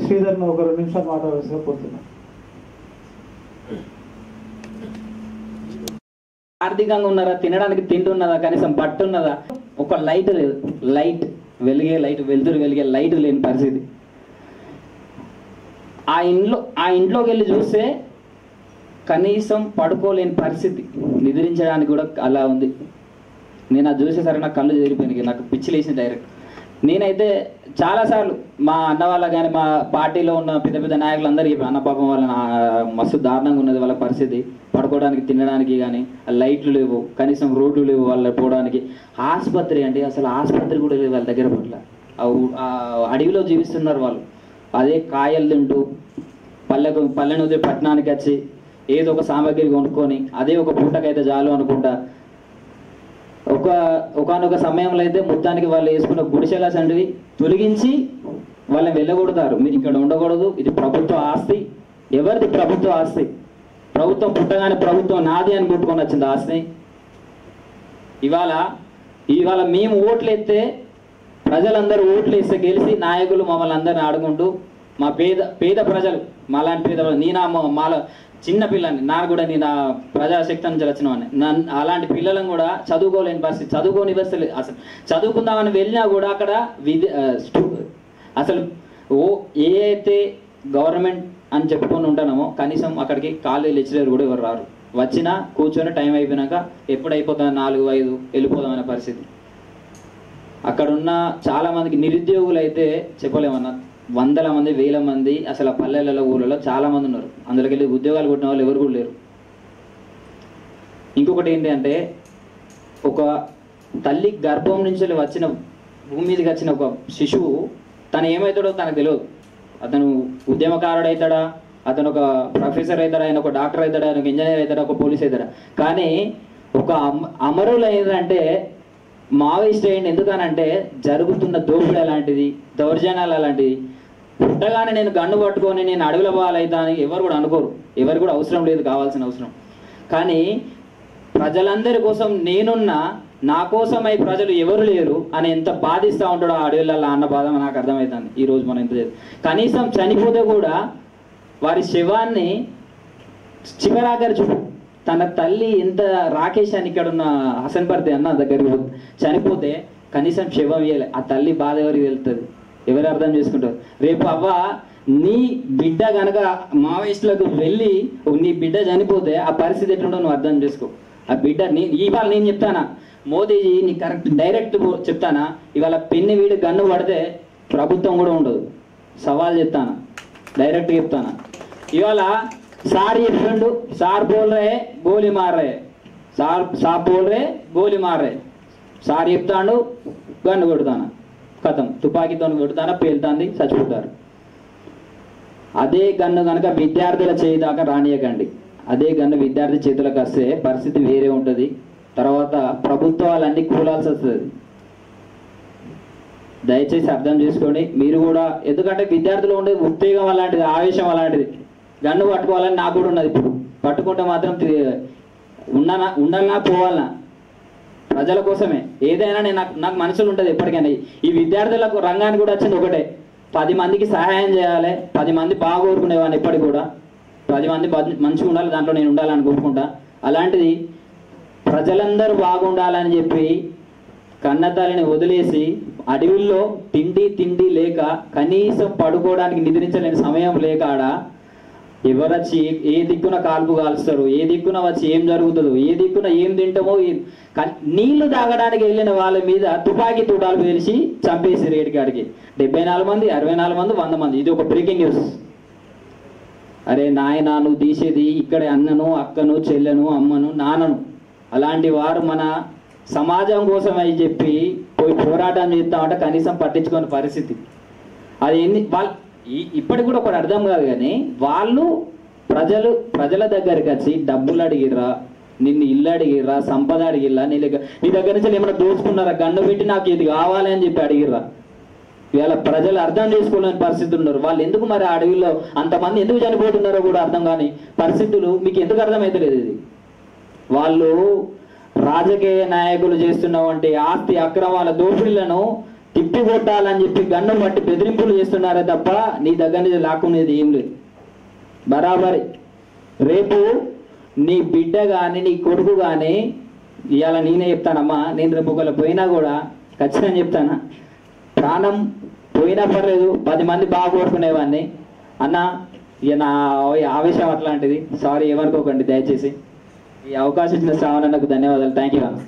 శ్రీధర్ను ఒక 2 నిమిషాలు మాట్లాడాల్సిన కోరుతున్నాను. ఆర్థికంగా ఉన్నారా, తినడానికి తిండి ఉన్నదా, కనీసం బట్ట ఉన్నదా, ఒక లైట్ లేదు, వెలుతురు వెలిగే లైట్ లేని పరిస్థితి. ఆ ఇంట్లోకి వెళ్ళి చూస్తే కనీసం పడుకోలేని పరిస్థితి, నిద్రించడానికి కూడా అలా ఉంది. నేను అది చూసేసరికి నాకు కళ్ళు జరిగిపోయినాయి, నాకు పిచ్చి లేచింది డైరెక్ట్. నేనైతే చాలాసార్లు మా అన్న వాళ్ళ కానీ మా పార్టీలో ఉన్న పెద్ద పెద్ద నాయకులందరూ చెప్పి అన్న పాపం వాళ్ళ మస్తు దారుణంగా ఉన్నది వాళ్ళ పరిస్థితి, పడుకోవడానికి తినడానికి కానీ లైట్లు లేవు, కనీసం రోడ్లు లేవు వాళ్ళ పోవడానికి. ఆసుపత్రి అండి, అసలు ఆసుపత్రి కూడా లేదు వాళ్ళ దగ్గర పట్ల. అడవిలో జీవిస్తున్నారు వాళ్ళు, అదే కాయలు తింటూ పల్లె నుంచి పట్టణానికి వచ్చి ఏదో ఒక సామాగ్రి కొనుక్కొని అదే ఒక పూటకైతే చాలు అనుకుంటా. ఒకనొక సమయంలో అయితే మొత్తానికి వాళ్ళు వేసుకున్న గుడిసెల సంటివి తొలగించి వాళ్ళని వెళ్ళగొడతారు. మీరు ఇక్కడ ఉండకూడదు, ఇది ప్రభుత్వ ఆస్తి. ఎవరిది ప్రభుత్వ ఆస్తి? ప్రభుత్వం పుట్టగానే ప్రభుత్వం నాది అని కొట్టుకొని వచ్చింది ఆస్తి. ఇవాళ మేము ఓట్లు ఎత్తే, ప్రజలందరూ ఓట్లు వేస్తే గెలిచి నాయకులు మమ్మల్ని అందరిని ఆడుకుంటూ మా పేద ప్రజలు, మాలాంటి పేద మాల చిన్న పిల్లని, నాకు కూడా నేను ప్రజాశక్తి నుంచి వచ్చిన వాడిని, అలాంటి పిల్లలను కూడా చదువుకోలేని పరిస్థితి, చదువుకోని పరిస్థితి. అసలు చదువుకుందామని వెళ్ళినా కూడా అక్కడ అసలు ఏ అయితే గవర్నమెంట్ అని చెప్పుకొని ఉంటామో కనీసం అక్కడికి కాలేజీ లెక్చరర్ కూడా ఎవరు రారు. వచ్చినా కూర్చొని టైం అయిపోయినాక ఎప్పుడు అయిపోతుందో 4-5 వెళ్ళిపోదామనే పరిస్థితి. అక్కడున్న చాలామందికి నిరుద్యోగులు అయితే చెప్పలేమన్నా, 100ల మంది 1000 మంది అసలు ఆ పల్లెలలో ఊళ్ళలో చాలామంది ఉన్నారు. అందులోకి వెళ్ళి ఉద్యోగాలు కొట్టిన వాళ్ళు ఎవరు కూడా లేరు. ఇంకొకటి ఏంటి అంటే, ఒక తల్లి గర్భం నుంచి వచ్చిన భూమి మీదకి వచ్చిన ఒక శిశువు తను ఏమవుతాడో తనకు తెలియదు. అతను ఉద్యమకారుడు అవుతాడా, అతను ఒక ప్రొఫెసర్ అవుతాడా, ఆయన ఒక డాక్టర్ అవుతాడా, ఆయన ఒక ఇంజనీర్ అవుతాడా, ఒక పోలీస్ అవుతాడా. కానీ ఒక అమరులు ఏంటంటే మావోయిస్ట్ అయ్యింది. ఎందుకనంటే జరుగుతున్న దోపిడీ అలాంటిది, దౌర్జన్యాలు అలాంటిది. పుట్టగానే నేను గన్ను పట్టుకొని నేను అడవిలో పోవాలైతా అని ఎవరు కూడా అనుకోరు, ఎవరు కూడా అవసరం లేదు, కావాల్సిన అవసరం. కానీ ప్రజలందరి కోసం నేనున్నా, నా కోసమై ప్రజలు ఎవరు లేరు అని ఎంత బాధిస్తూ ఉంటాడో ఆ అడవిలలో అన్న బాధ నాకు అర్థమవుతుంది. ఈరోజు మనం ఎంత కనీసం చనిపోతే కూడా వారి శవాన్ని చివరాఖరి చూపు. తన తల్లి ఎంత రాకేష్ అని ఇక్కడ ఉన్న హసన్పర్తి అన్న దగ్గరికి చనిపోతే కనీసం శవం ఇవ్వలే. ఆ తల్లి బాధ ఎవరికి వెళ్తుంది, ఎవరు అర్థం చేసుకుంటారు? రేపు అవ్వ నీ బిడ్డ కనుక మావోయిస్టులకు వెళ్ళి నీ బిడ్డ చనిపోతే ఆ పరిస్థితి ఎట్లుంటో నువ్వు అర్థం చేసుకో. ఆ బిడ్డ ఇవాళ నేను చెప్తానా, మోదీజీ నీ కరెక్ట్ డైరెక్ట్ చెప్తానా, ఇవాళ పెన్ని వీడి గన్ను పడితే ప్రభుత్వం కూడా ఉండదు. సవాల్ చెప్తానా, డైరెక్ట్ చెప్తానా. ఇవాళ సార్ చెప్పిండు, సార్ బోల్ రే గోలీ మార్ రే, సార్ బోల్ రే గోలీ మార్ రే. సార్ చెప్తాడు, గన్ను కొడుతానా, కథం తుపాకీతో కొడుతానా, పేలుతాంది, చచ్చిపోతారు. అదే గన్ను కనుక విద్యార్థుల చేయి దాకా రానియకండి. అదే గన్ను విద్యార్థి చేతులకు వస్తే పరిస్థితి వేరే ఉంటుంది. తర్వాత ప్రభుత్వాలన్నీ కూలాల్సి వస్తుంది. దయచేసి అర్థం చేసుకోండి మీరు కూడా. ఎందుకంటే విద్యార్థులు ఉండే ఉత్తేజం అలాంటిది, ఆవేశం అలాంటిది. గన్ను పట్టుకోవాలని నాకు కూడా ఉన్నది. ఇప్పుడు పట్టుకుంటే మాత్రం ఉండాలన్నా పోవాలన్నా ప్రజల కోసమే. ఏదైనా నాకు మనసులు ఉంటుంది ఎప్పటికైనా. ఈ విద్యార్థులకు రంగానికి కూడా వచ్చింది ఒకటే, 10 మందికి సహాయం చేయాలి, 10 మంది బాగోరుకునేవాడిని. ఇప్పటికి కూడా 10 మంది మంచిగా ఉండాలి, దాంట్లో నేను ఉండాలని కోరుకుంటా. అలాంటిది ప్రజలందరూ బాగుండాలని చెప్పి కన్నతల్లిని వదిలేసి అడవుల్లో తిండి లేక కనీసం పడుకోవడానికి నిద్రించలేని సమయం లేక ఆడ ఎవరొచ్చి ఏ దిక్కున కాల్పు కాల్స్తారు, ఏ దిక్కున వచ్చి ఏం జరుగుతుందో, ఏ దిక్కున ఏం తింటామో, నీళ్లు తాగడానికి వెళ్ళిన వాళ్ళ మీద తుపాకీ తూటాలు పేల్చి చంపేసి రేడికాడికి 74 మంది, 64 మంది, 100 మంది. ఇది ఒక బ్రేకింగ్ న్యూస్. అరే నాయన, నువ్వు తీసేది ఇక్కడే అన్నను, అక్కను, చెల్లెను, అమ్మను, నాన్నను. అలాంటి వారు మన సమాజం కోసం అని చెప్పి పోయి పోరాటం చేస్తామంటే కనీసం పట్టించుకునే పరిస్థితి. అది ఇప్పటికి కూడా ఒకటి అర్థం కాదు. కానీ వాళ్ళు ప్రజల దగ్గరికి వచ్చి డబ్బులు అడిగిర్రా, నిన్ను ఇల్లు అడిగిర్రా, సంపద అడిగిర్రా, నీ దగ్గర నుంచి ఏమైనా దోచుకున్నారా, గన్ను పెట్టి నాకు ఇది కావాలి అని చెప్పి అడిగిర్రా. ఇవాళ ప్రజలు అర్థం చేసుకోలేని పరిస్థితులు ఉన్నారు. వాళ్ళు ఎందుకు మరి అడవిలో అంతమంది ఎందుకు చనిపోతున్నారో కూడా అర్థం కాని పరిస్థితులు మీకు ఎందుకు అర్థమవుతలేదు? ఇది వాళ్ళు రాజకీయ నాయకులు చేస్తున్నటువంటి ఆస్తి అక్రమాల దోపిడీలను తిప్పి కొట్టాలని చెప్పి గన్ను బట్టి బెదిరింపులు చేస్తున్నారే తప్ప నీ దగ్గర నుంచి లాక్కునేది ఏం లేదు. బరాబరి రేపు నీ బిడ్డ కానీ నీ కొడుకు కానీ ఇవాళ నేనే చెప్తానమ్మా, నేను రేపు ఒకవేళ పోయినా కూడా ఖచ్చితంగా చెప్తానా, ప్రాణం పోయినా పర్లేదు 10 మంది బాగా కోరుకునేవాడిని అన్న. ఇక నా ఆవేశం అట్లాంటిది, సారీ ఏమనుకోకండి దయచేసి. ఈ అవకాశం ఇచ్చిన శ్రావణ్ అన్నకు ధన్యవాదాలు. థ్యాంక్ యూ అన్న.